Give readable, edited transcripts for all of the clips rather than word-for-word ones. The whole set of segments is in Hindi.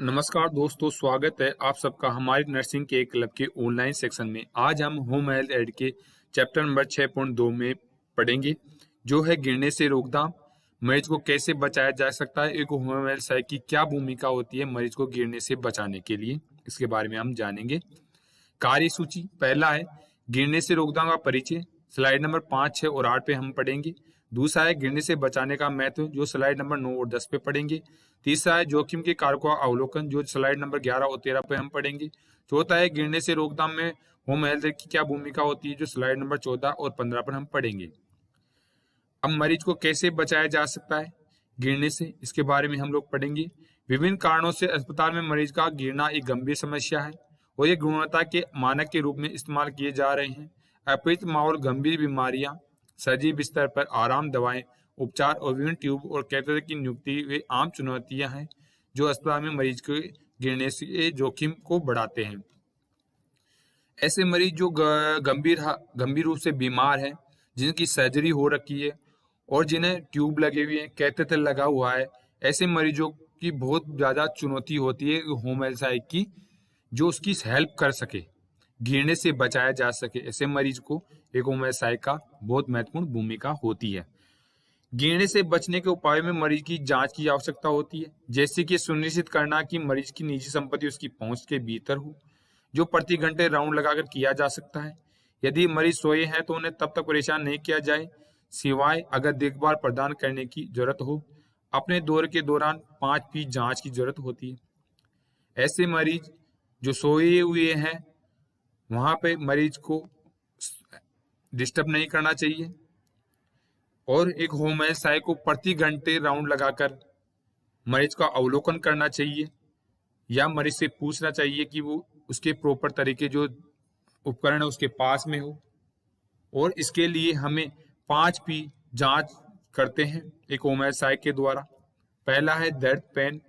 नमस्कार दोस्तों, स्वागत है आप सबका हमारी नर्सिंग के क्लब के ऑनलाइन सेक्शन में। आज हम होम हेल्थ एड के चैप्टर नंबर 6.2 में पढ़ेंगे, जो है गिरने से रोकथाम। मरीज को कैसे बचाया जा सकता है, एक होम हेल्थ साइक की क्या भूमिका होती है मरीज को गिरने से बचाने के लिए, इसके बारे में हम जानेंगे। कार्य सूची पहला है गिरने से रोकथाम का परिचय, स्लाइड नंबर 5, 6 और 8 पे हम पढ़ेंगे। दूसरा है गिरने से बचाने का महत्व, जो स्लाइड नंबर 9 और 10 पे पढ़ेंगे। तीसरा है जोखिम के कारकों का अवलोकन, जो स्लाइड नंबर 11 और 13 पे हम पढ़ेंगे। चौथा है गिरने से रोकथाम में होम हेल्थ की क्या भूमिका होती है, जो स्लाइड नंबर 14 और 15 पर हम पढ़ेंगे। अब मरीज को कैसे बचाया जा सकता है गिरने से, इसके बारे में हम लोग पढ़ेंगे। विभिन्न कारणों से अस्पताल में मरीज का गिरना एक गंभीर समस्या है और ये गुणवत्ता के मानक के रूप में इस्तेमाल किए जा रहे हैं। अपर्याप्त माहौल, गंभीर बीमारियां, सजीव बिस्तर पर आराम, दवाएं, उपचार और विभिन्न ट्यूब और कैथेटर की नियुक्ति वे आम चुनौतियां हैं जो अस्पताल में मरीज के गिरने से जोखिम को बढ़ाते हैं। ऐसे मरीज जो गंभीर रूप से बीमार हैं, जिनकी सर्जरी हो रखी है और जिन्हें ट्यूब लगे हुए हैं, कैथेटर लगा हुआ है, ऐसे मरीजों की बहुत ज़्यादा चुनौती होती है होम हेल्थ साइक की, जो उसकी हेल्प कर सके, गिरने से बचाया जा सके। ऐसे मरीज को एक होम हेल्थ साइक का बहुत महत्वपूर्ण भूमिका होती है। गिरने से बचने के उपाय में मरीज की जांच की आवश्यकता होती है, जैसे कि सुनिश्चित करना कि मरीज की निजी संपत्ति उसकी पहुंच के भीतर हो, जो प्रति घंटे राउंड लगाकर किया जा सकता है। यदि मरीज सोए हैं तो उन्हें तब तक परेशान नहीं किया जाए, सिवाय अगर देखभाल प्रदान करने की जरूरत हो। अपने दौरे के दौरान 5P जांच की जरूरत होती है। ऐसे मरीज जो सोए हुए हैं, वहां पे मरीज को डिस्टर्ब नहीं करना चाहिए और एक होम हेल्थ साइक को प्रति घंटे राउंड लगाकर मरीज का अवलोकन करना चाहिए या मरीज से पूछना चाहिए कि वो उसके प्रॉपर तरीके जो उपकरण है उसके पास में हो। और इसके लिए हमें 5P जांच करते हैं एक होम हेल्थ साइक के द्वारा। पहला है दर्द, पेन,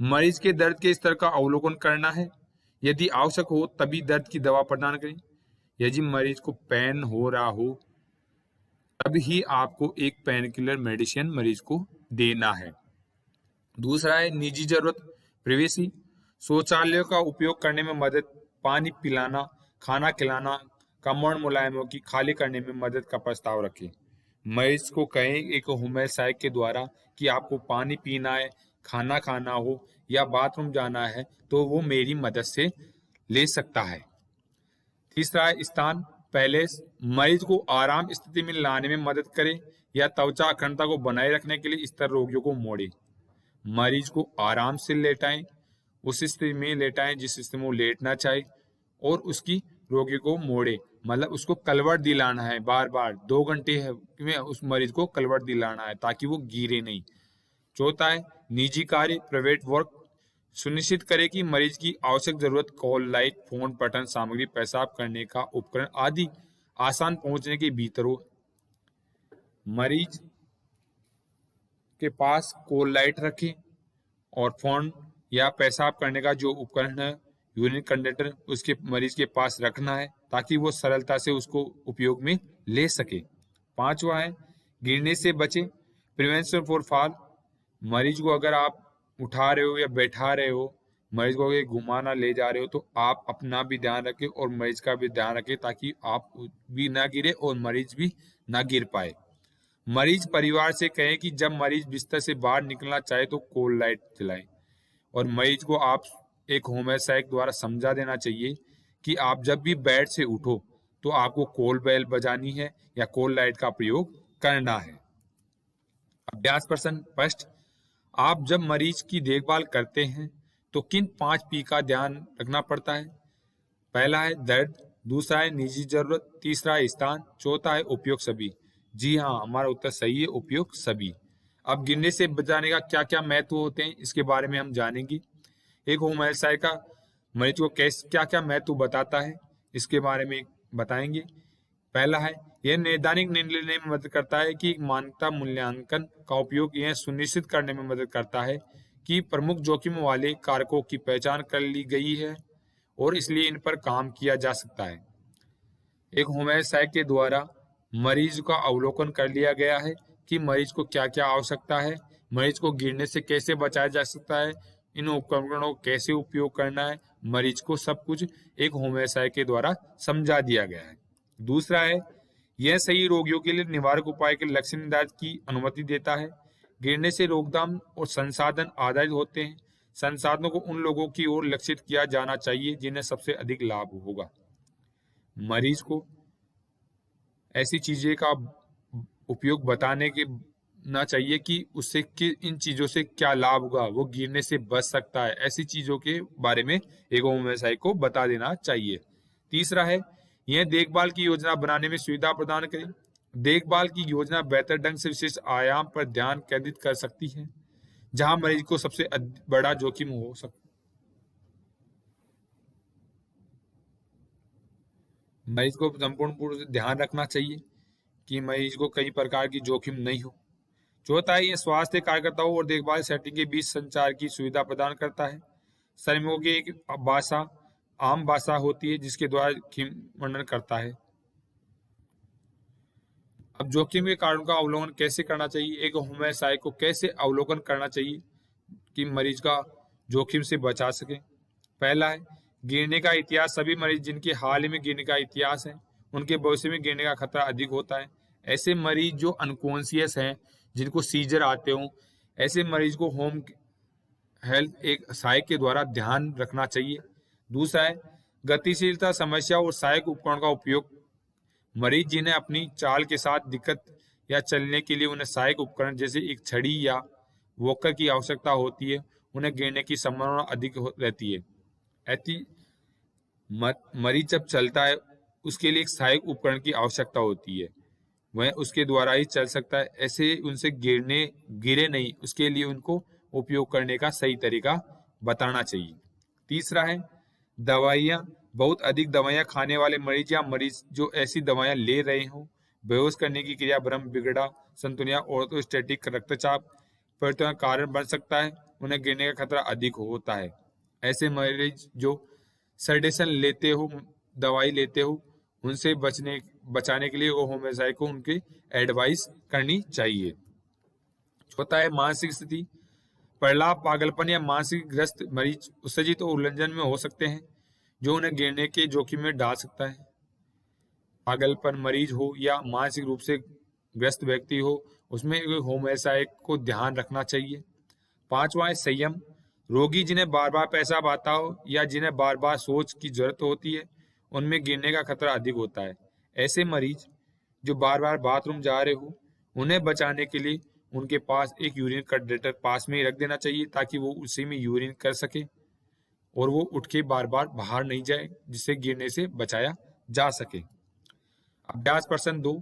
मरीज के दर्द के स्तर का अवलोकन करना है। यदि आवश्यक हो तभी दर्द की दवा प्रदान करें। यदि मरीज को पेन हो रहा हो तब ही आपको एक पेन किलर मेडिसिन मरीज को देना है। दूसरा है निजी जरूरत, प्रिवेसी, शौचालयों का उपयोग करने में मदद, पानी पिलाना, खाना खिलाना, कंपाउंड मुलायमों की खाली करने में मदद का प्रस्ताव रखें। मरीज को कहें एक होम हेल्थ साइक के द्वारा कि आपको पानी पीना है, खाना खाना हो या बाथरूम जाना है तो वो मेरी मदद से ले सकता है। तीसरा है स्थान, पहले मरीज को आराम स्थिति में लाने में मदद करें या त्वचा अखंडता को बनाए रखने के लिए स्थिर रोगियों को मोड़े। मरीज को आराम से लेटाएं, उस स्थिति में लेटाएं जिस स्थिति में वो लेटना चाहे, और उसकी रोगी को मोड़े, मतलब उसको कलवट दिलाना है। बार बार 2 घंटे में उस मरीज को कलवट दिलाना है ताकि वो गिरे नहीं। चौथा है निजी कार्य, प्राइवेट वर्क, सुनिश्चित करें कि मरीज की आवश्यक जरूरत, कॉल, लाइट, फोन, पठन सामग्री, पेशाब करने का उपकरण आदि आसान पहुंचने के भीतर हो। मरीज के पास कॉल लाइट रखें और फोन या पेशाब करने का जो उपकरण है, यूरिन कंडक्टर, उसके मरीज के पास रखना है ताकि वो सरलता से उसको उपयोग में ले सके। पांचवा है गिरने से बचे, प्रिवेंशन फॉर फॉल, मरीज को अगर आप उठा रहे हो या बैठा रहे हो, मरीज को अगर घुमाना ले जा रहे हो तो आप अपना भी ध्यान रखें और मरीज का भी ध्यान रखें ताकि आप भी ना गिरे और मरीज भी ना गिर पाए। मरीज परिवार से कहें कि जब मरीज बिस्तर से बाहर निकलना चाहे तो कॉल लाइट जलाएं और मरीज को आप एक होम हेल्थ साइक द्वारा समझा देना चाहिए कि आप जब भी बेड से उठो तो आपको कॉल बेल बजानी है या कॉल लाइट का प्रयोग करना है। अभ्यास प्रश्न फर्स्ट, आप जब मरीज की देखभाल करते हैं तो किन 5P का ध्यान रखना पड़ता है? पहला है दर्द, दूसरा है निजी जरूरत, तीसरा है स्थान, चौथा है उपयोग सभी। जी हाँ, हमारा उत्तर सही है, उपयोग सभी। अब गिरने से बचाने का क्या क्या महत्व होते हैं इसके बारे में हम जानेंगे। एक होम हेल्थ साइक का मरीज को क्या क्या महत्व बताता है इसके बारे में बताएंगे। पहला है यह नैदानिक निर्णय लेने में मदद करता है कि मानकता मूल्यांकन का उपयोग यह सुनिश्चित करने में मदद करता है कि प्रमुख जोखिम वाले कारकों की पहचान कर ली गई है और इसलिए इन पर काम किया जा सकता है। एक होम हेल्थ साइक के द्वारा मरीज का अवलोकन कर लिया गया है कि मरीज को क्या क्या आवश्यकता है, मरीज को गिरने से कैसे बचाया जा सकता है, इन उपकरणों को कैसे उपयोग करना है, मरीज को सब कुछ एक होम्योपैथी के द्वारा समझा दिया गया है। दूसरा है, यह सही रोगियों के लिए निवारक उपाय के लक्ष्य निर्धारित की अनुमति देता है। गिरने से रोकथाम और संसाधन आधारित होते हैं। संसाधनों को उन लोगों की ओर लक्षित किया जाना चाहिए जिन्हें सबसे अधिक लाभ होगा। मरीज को ऐसी चीजें का उपयोग बताने के ना चाहिए कि उससे कि इन चीजों से क्या लाभ होगा, वो गिरने से बच सकता है, ऐसी चीजों के बारे में एक होम्योपैथी को बता देना चाहिए। तीसरा है, यह देखभाल की योजना बनाने में सुविधा प्रदान करें। देखभाल की योजना बेहतर ढंग से विशेष आयाम पर ध्यान केंद्रित कर सकती है जहां मरीज को सबसे बड़ा जोखिम हो सकता। मरीज को संपूर्ण पूर्व से ध्यान रखना चाहिए कि मरीज को कई प्रकार की जोखिम नहीं हो। चौथा है, यह स्वास्थ्य कार्यकर्ताओं और देखभाल सेटिंग के बीच संचार की सुविधा प्रदान करता है। श्रमिकों की एक भाषा आम भाषा होती है जिसके द्वारा जोखिम वर्णन करता है। अब जोखिम के कारणों का अवलोकन कैसे करना चाहिए, एक होम्योपैथी को कैसे अवलोकन करना चाहिए कि मरीज का जोखिम से बचा सके। पहला है, गिरने का इतिहास। सभी मरीज जिनके हाल ही में गिरने का इतिहास है उनके भविष्य में गिरने का खतरा अधिक होता है। ऐसे मरीज जो अनकॉन्शियस हैं, जिनको सीजर आते हों, ऐसे मरीज को होम हेल्थ एक सहायक के द्वारा ध्यान रखना चाहिए। दूसरा है, गतिशीलता समस्या और सहायक उपकरण का उपयोग। मरीज जिन्हें अपनी चाल के साथ दिक्कत या चलने के लिए उन्हें सहायक उपकरण जैसे एक छड़ी या वॉकर की आवश्यकता होती है, उन्हें गिरने की संभावना अधिक रहती है। ऐसी मरीज जब चलता है उसके लिए एक सहायक उपकरण की आवश्यकता होती है, वह उसके द्वारा ही चल सकता है। ऐसे उनसे गिरे नहीं, उसके लिए उनको उपयोग करने का सही तरीका बताना चाहिए। तीसरा है, दवाइयाँ। बहुत अधिक दवाइयाँ खाने वाले मरीज या मरीज जो ऐसी दवाइयाँ ले रहे हों, बेहोश करने की क्रिया, भ्रम, बिगड़ा संतुलन या ऑर्थोस्टैटिक रक्तचाप परिवर्तन का कारण बन सकता है, उन्हें गिरने का खतरा अधिक होता है। ऐसे मरीज जो सेडेशन लेते हो, दवाई लेते हो, उनसे बचाने के लिए वो होम्योपैथी को उनकी एडवाइस करनी चाहिए। चौथा है, मानसिक स्थिति। प्रलाप, पागलपन या मानसिक ग्रस्त मरीज उत्सर्जित और उल्लंघन में हो सकते हैं जो उन्हें गिरने के जोखिम में डाल सकता है। पागलपन मरीज हो या मानसिक रूप से ग्रस्त व्यक्ति हो, उसमें होम्योपैथी को ध्यान रखना चाहिए। पांचवा है, संयम। रोगी जिन्हें बार बार पेशाब आता हो या जिन्हें बार बार सोच की जरूरत होती है, उनमें गिरने का खतरा अधिक होता है। ऐसे मरीज जो बार बार बाथरूम जा रहे हो, उन्हें बचाने के लिए उनके पास एक यूरिन कंटेनर पास में ही रख देना चाहिए ताकि वो उसी में यूरिन कर सके और वो उठ के बार बार बाहर नहीं जाए, जिससे गिरने से बचाया जा सके। अभ्यास प्रश्न 2,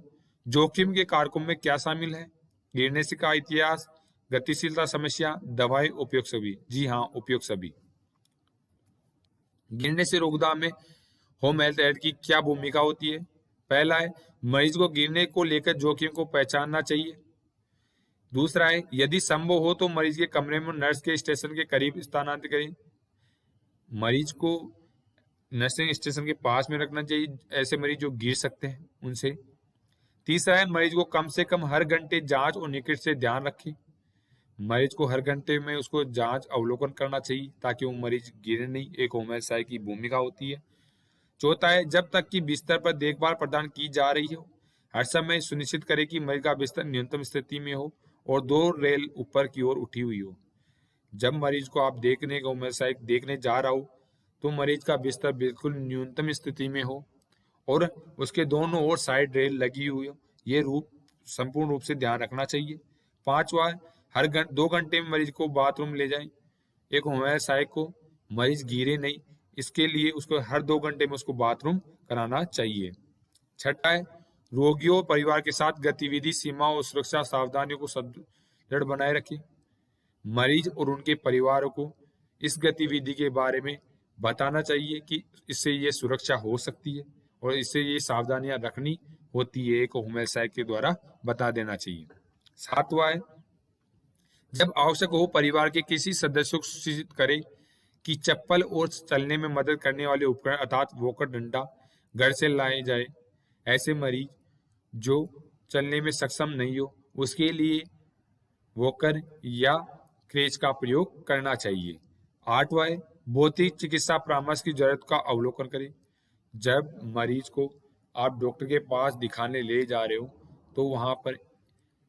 जोखिम के कारकों में क्या शामिल है? गिरने से का इतिहास, गतिशीलता समस्या, दवाई, उपयोग सभी। जी हाँ, उपयोग सभी। गिरने से रोकथाम में होम हेल्थ एड की क्या भूमिका होती है? पहला है, मरीज को गिरने को लेकर जोखिम को पहचानना चाहिए। दूसरा है, यदि संभव हो तो मरीज के कमरे में नर्स के स्टेशन के करीब स्थानांतरित करें। मरीज को नर्सिंग स्टेशन के पास में रखना चाहिए, ऐसे मरीज जो गिर सकते हैं उनसे। तीसरा है, मरीज को कम से कम हर घंटे जांच और निकट से ध्यान रखें। मरीज को हर घंटे में उसको जांच अवलोकन करना चाहिए ताकि वो मरीज गिरे नहीं, एक होम्योपैथी की भूमिका होती है। चौथा है, जब तक कि बिस्तर पर देखभाल प्रदान की जा रही हो, हर समय सुनिश्चित करें कि मरीज का बिस्तर न्यूनतम स्थिति में हो और 2 रेल ऊपर की ओर उठी हुई हो। जब मरीज को आप देखने जा रहा हो तो मरीज का बिस्तर बिल्कुल न्यूनतम स्थिति में हो और उसके दोनों ओर साइड रेल लगी हुई हो। ये संपूर्ण रूप से ध्यान रखना चाहिए। पांचवा, हर 2 घंटे में मरीज को बाथरूम ले जाएं। एक होम्योपैथी को मरीज गिरे नहीं, इसके लिए उसको हर 2 घंटे में उसको बाथरूम कराना चाहिए। छठा है, रोगियों और परिवार के साथ गतिविधि, सीमा और सुरक्षा सावधानियों को सुदृढ़ बनाए रखें। मरीज और उनके परिवारों को इस गतिविधि के बारे में बताना चाहिए कि इससे ये सुरक्षा हो सकती है और इससे ये सावधानियां रखनी होती है, एक होम्योपैथी के द्वारा बता देना चाहिए। सातवां है, जब आवश्यक हो परिवार के किसी सदस्य को सूचित करें कि चप्पल और चलने में मदद करने वाले उपकरण अर्थात वॉकर, डंडा घर से लाए जाए। ऐसे मरीज जो चलने में सक्षम नहीं हो, उसके लिए वॉकर या क्रेच का प्रयोग करना चाहिए। 8वां है भौतिक चिकित्सा परामर्श की जरूरत का अवलोकन करें। जब मरीज को आप डॉक्टर के पास दिखाने ले जा रहे हो तो वहां पर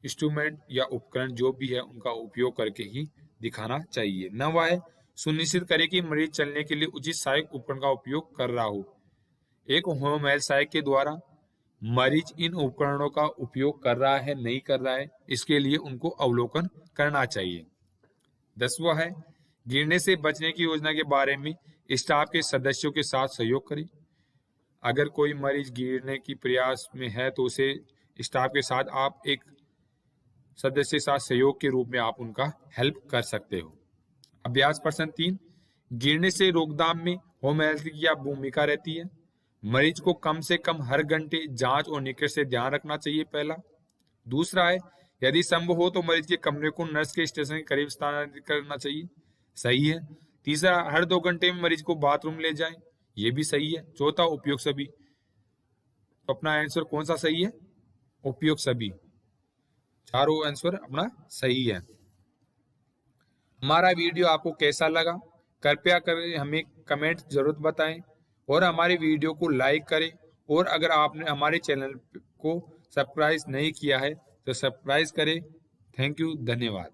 इंस्ट्रूमेंट या उपकरण जो भी है उनका उपयोग करके ही दिखाना चाहिए। 9वां है सुनिश्चित करें कि मरीज चलने के लिए उचित सहायक उपकरण का उपयोग कर रहा हो। एक होम हेल्थ सहायक के द्वारा मरीज इन उपकरणों का उपयोग कर रहा है नहीं कर रहा है, इसके लिए उनको अवलोकन करना चाहिए। 10वां है गिरने से बचने की योजना के बारे में स्टाफ के सदस्यों के साथ सहयोग करें। अगर कोई मरीज गिरने की प्रयास में है तो उसे स्टाफ के साथ आप एक सदस्य के साथ सहयोग के रूप में आप उनका हेल्प कर सकते हो। अभ्यास प्रश्न 3 गिरने से रोकथाम में होम हेल्थ की क्या भूमिका रहती है। मरीज को कम से कम हर घंटे जांच और निकट से ध्यान रखना चाहिए पहला। दूसरा है यदि संभव हो तो मरीज के कमरे को नर्स के स्टेशन के करीब स्थानांतरित करना चाहिए, सही है। तीसरा हर 2 घंटे में मरीज को बाथरूम ले जाएं, ये भी सही है। चौथा उपयोग सभी, तो अपना आंसर कौन सा सही है? उपयोग सभी, चारों आंसर अपना सही है। हमारा वीडियो आपको कैसा लगा कृपया करें हमें कमेंट जरूर बताएं और हमारे वीडियो को लाइक करें। और अगर आपने हमारे चैनल को सब्सक्राइब नहीं किया है तो सब्सक्राइब करें। थैंक यू, धन्यवाद।